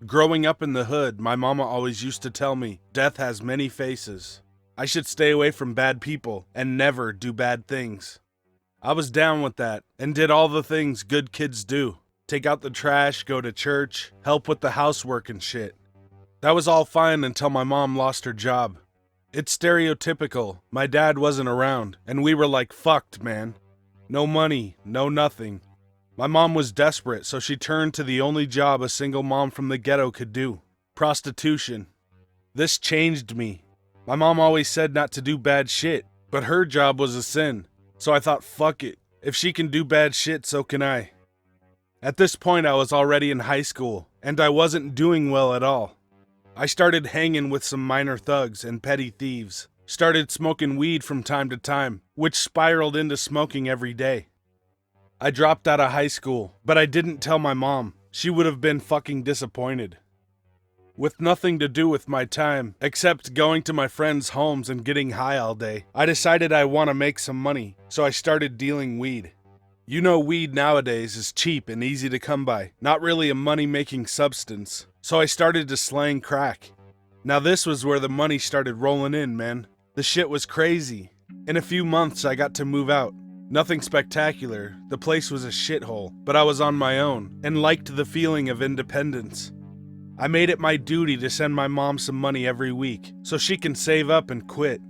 Growing up in the hood, my mama always used to tell me, death has many faces. I should stay away from bad people and never do bad things. I was down with that and did all the things good kids do. Take out the trash, go to church, help with the housework and shit. That was all fine until my mom lost her job. It's stereotypical. My dad wasn't around, and we were like fucked, man. No money, no nothing. My mom was desperate, so she turned to the only job a single mom from the ghetto could do: prostitution. This changed me. My mom always said not to do bad shit, but her job was a sin. So I thought, fuck it. If she can do bad shit, so can I. At this point, I was already in high school, and I wasn't doing well at all. I started hanging with some minor thugs and petty thieves. Started smoking weed from time to time, which spiraled into smoking every day. I dropped out of high school, but I didn't tell my mom. She would have been fucking disappointed. With nothing to do with my time, except going to my friends' homes and getting high all day, I decided I want to make some money, so I started dealing weed. You know, weed nowadays is cheap and easy to come by, not really a money-making substance, so I started to slang crack. Now this was where the money started rolling in, man. The shit was crazy. In a few months, I got to move out. Nothing spectacular, the place was a shithole, but I was on my own, and liked the feeling of independence. I made it my duty to send my mom some money every week, so she can save up and quit.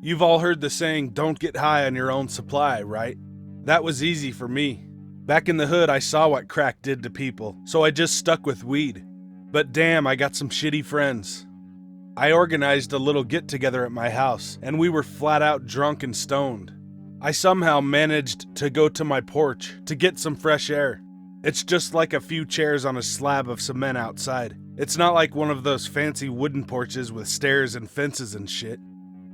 You've all heard the saying, don't get high on your own supply, right? That was easy for me. Back in the hood, I saw what crack did to people, so I just stuck with weed. But damn, I got some shitty friends. I organized a little get-together at my house, and we were flat out drunk and stoned. I somehow managed to go to my porch to get some fresh air. It's just like a few chairs on a slab of cement outside. It's not like one of those fancy wooden porches with stairs and fences and shit.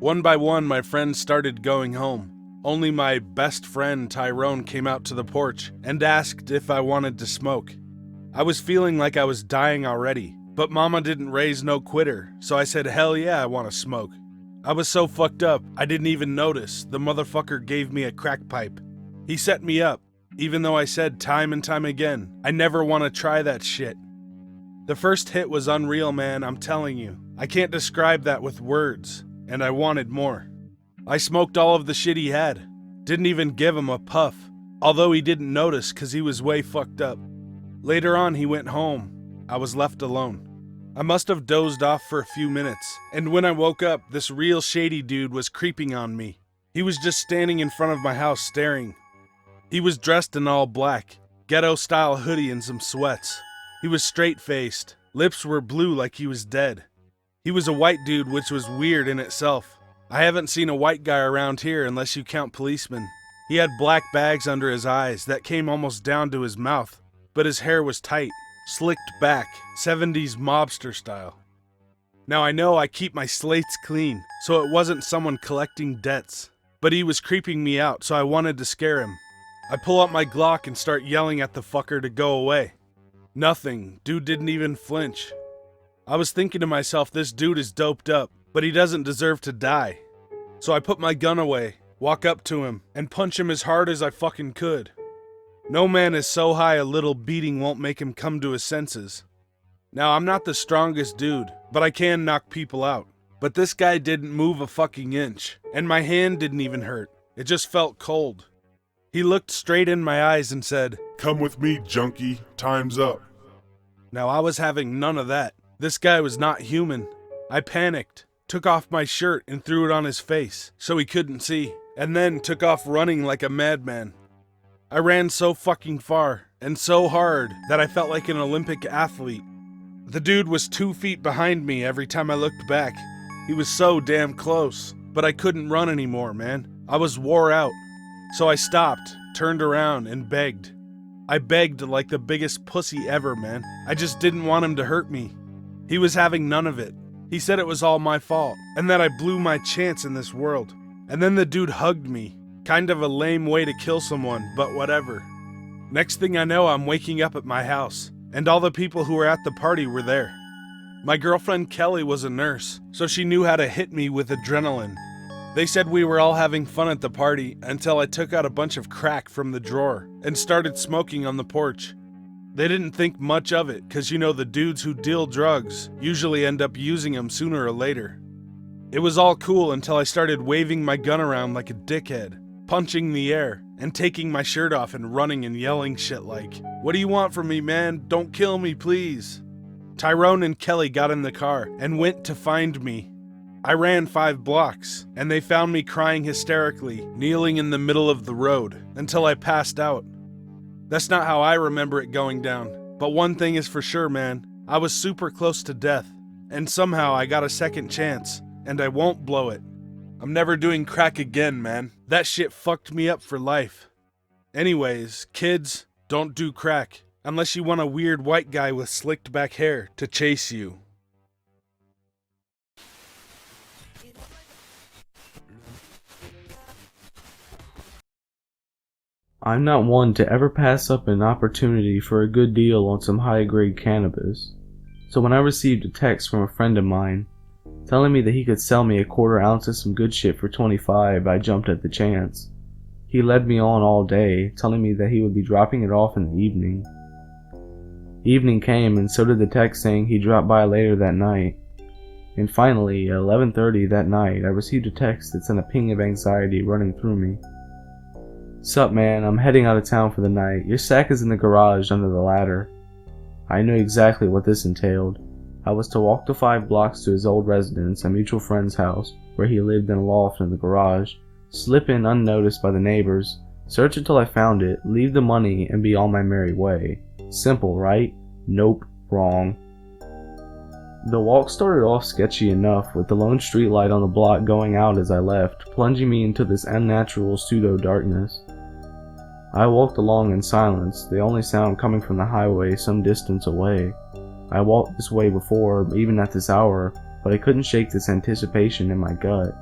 One by one, my friends started going home. Only my best friend Tyrone came out to the porch and asked if I wanted to smoke. I was feeling like I was dying already, but mama didn't raise no quitter, so I said, hell yeah, I want to smoke. I was so fucked up, I didn't even notice. The motherfucker gave me a crack pipe. He set me up, even though I said time and time again, I never want to try that shit. The first hit was unreal, man, I'm telling you. I can't describe that with words, and I wanted more. I smoked all of the shit he had. Didn't even give him a puff, although he didn't notice because he was way fucked up. Later on, he went home. I was left alone. I must have dozed off for a few minutes, and when I woke up, this real shady dude was creeping on me. He was just standing in front of my house staring. He was dressed in all black, ghetto-style hoodie and some sweats. He was straight-faced. Lips were blue like he was dead. He was a white dude, which was weird in itself. I haven't seen a white guy around here unless you count policemen. He had black bags under his eyes that came almost down to his mouth, but his hair was tight, slicked back, 70s mobster style. Now I know I keep my slates clean, so it wasn't someone collecting debts, but he was creeping me out, so I wanted to scare him. I pull out my Glock and start yelling at the fucker to go away. Nothing, dude didn't even flinch. I was thinking to myself, this dude is doped up, but he doesn't deserve to die. So I put my gun away, walk up to him, and punch him as hard as I fucking could. No man is so high a little beating won't make him come to his senses. Now, I'm not the strongest dude, but I can knock people out. But this guy didn't move a fucking inch, and my hand didn't even hurt. It just felt cold. He looked straight in my eyes and said, "Come with me, junkie. Time's up." Now, I was having none of that. This guy was not human. I panicked, took off my shirt and threw it on his face so he couldn't see, and then took off running like a madman. I ran so fucking far and so hard that I felt like an Olympic athlete. The dude was 2 feet behind me every time I looked back. He was so damn close, but I couldn't run anymore, man. I was wore out. So I stopped, turned around, and begged. I begged like the biggest pussy ever, man. I just didn't want him to hurt me. He was having none of it. He said it was all my fault, and that I blew my chance in this world. And then the dude hugged me. Kind of a lame way to kill someone, but whatever. Next thing I know, I'm waking up at my house, and all the people who were at the party were there. My girlfriend Kelly was a nurse, so she knew how to hit me with adrenaline. They said we were all having fun at the party until I took out a bunch of crack from the drawer and started smoking on the porch. They didn't think much of it, cause the dudes who deal drugs usually end up using them sooner or later. It was all cool until I started waving my gun around like a dickhead, punching the air, and taking my shirt off and running and yelling shit like, "What do you want from me, man? Don't kill me, please." Tyrone and Kelly got in the car and went to find me. I ran 5 blocks, and they found me crying hysterically, kneeling in the middle of the road, until I passed out. That's not how I remember it going down, but one thing is for sure, man, I was super close to death, and somehow I got a second chance, and I won't blow it. I'm never doing crack again, man. That shit fucked me up for life. Anyways, kids, don't do crack, unless you want a weird white guy with slicked back hair to chase you. I'm not one to ever pass up an opportunity for a good deal on some high-grade cannabis, so when I received a text from a friend of mine telling me that he could sell me a quarter ounce of some good shit for $25, I jumped at the chance. He led me on all day, telling me that he would be dropping it off in the evening. Evening came, and so did the text saying he'd drop by later that night. And finally, at 11:30 that night, I received a text that sent a ping of anxiety running through me. "Sup man, I'm heading out of town for the night. Your sack is in the garage under the ladder." I knew exactly what this entailed. I was to walk the 5 blocks to his old residence, a mutual friend's house, where he lived in a loft in the garage, slip in unnoticed by the neighbors, search until I found it, leave the money, and be on my merry way. Simple, right? Nope, wrong. The walk started off sketchy enough, with the lone streetlight on the block going out as I left, plunging me into this unnatural pseudo-darkness. I walked along in silence, the only sound coming from the highway some distance away. I walked this way before, even at this hour, but I couldn't shake this anticipation in my gut.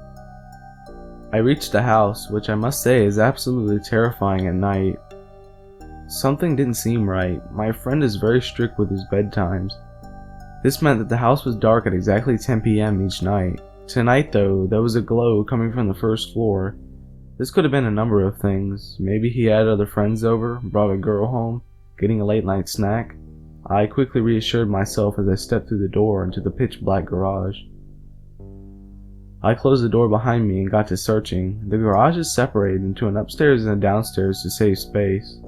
I reached the house, which I must say is absolutely terrifying at night. Something didn't seem right. My friend is very strict with his bedtimes. This meant that the house was dark at exactly 10 p.m. each night. Tonight, though, there was a glow coming from the first floor. This could have been a number of things. Maybe he had other friends over, brought a girl home, getting a late-night snack. I quickly reassured myself as I stepped through the door into the pitch-black garage. I closed the door behind me and got to searching. The garage is separated into an upstairs and a downstairs to save space.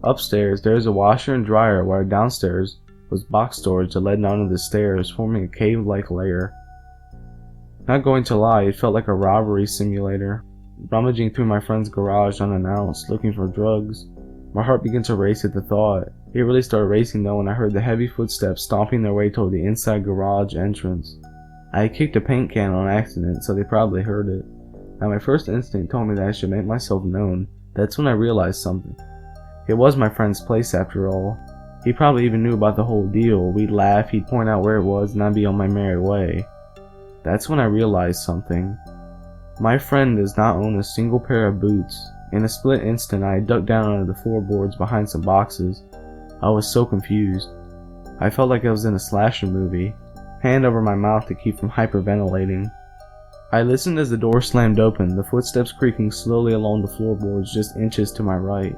Upstairs, there is a washer and dryer, while downstairs was box storage that led down to the stairs, forming a cave-like lair. Not going to lie, it felt like a robbery simulator. Rummaging through my friend's garage unannounced, looking for drugs. My heart began to race at the thought. It really started racing though when I heard the heavy footsteps stomping their way toward the inside garage entrance. I had kicked a paint can on accident, so they probably heard it. Now my first instinct told me that I should make myself known. That's when I realized something. It was my friend's place after all. He probably even knew about the whole deal. We'd laugh, he'd point out where it was, and I'd be on my merry way. That's when I realized something. My friend does not own a single pair of boots. In a split instant, I ducked down under the floorboards behind some boxes. I was so confused. I felt like I was in a slasher movie, hand over my mouth to keep from hyperventilating. I listened as the door slammed open, the footsteps creaking slowly along the floorboards just inches to my right.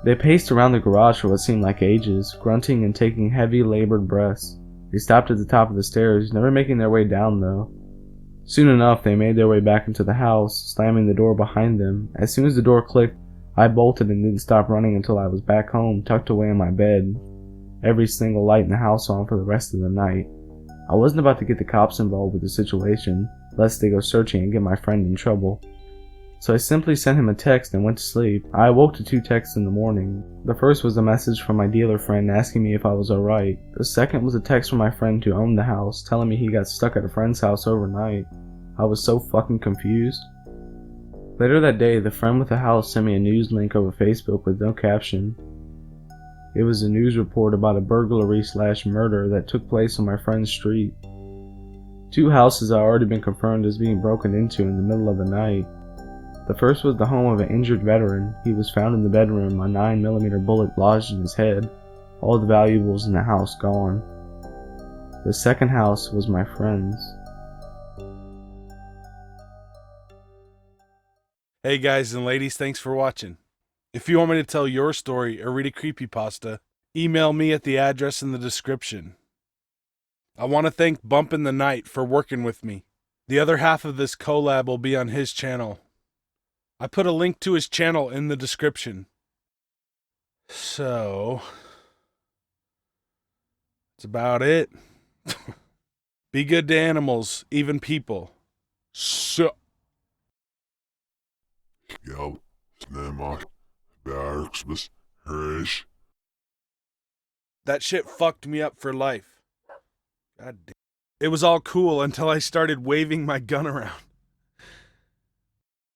They paced around the garage for what seemed like ages, grunting and taking heavy, labored breaths. They stopped at the top of the stairs, never making their way down though. Soon enough, they made their way back into the house, slamming the door behind them. As soon as the door clicked, I bolted and didn't stop running until I was back home, tucked away in my bed. Every single light in the house on for the rest of the night. I wasn't about to get the cops involved with the situation, lest they go searching and get my friend in trouble. So I simply sent him a text and went to sleep. I awoke to 2 texts in the morning. The first was a message from my dealer friend asking me if I was alright. The second was a text from my friend who owned the house, telling me he got stuck at a friend's house overnight. I was so fucking confused. Later that day, the friend with the house sent me a news link over Facebook with no caption. It was a news report about a burglary/murder that took place on my friend's street. 2 houses had already been confirmed as being broken into in the middle of the night. The first was the home of an injured veteran. He was found in the bedroom, a 9mm bullet lodged in his head, all the valuables in the house gone. The second house was my friend's. Hey guys and ladies, thanks for watching. If you want me to tell your story or read a creepypasta, email me at the address in the description. I want to thank BumpInTheNight for working with me. The other half of this collab will be on his channel. I put a link to his channel in the description. So, that's about it. Be good to animals, even people. So. Ja, snämmar, Bergsbus, Rish. That shit fucked me up for life. God damn. It was all cool until I started waving my gun around.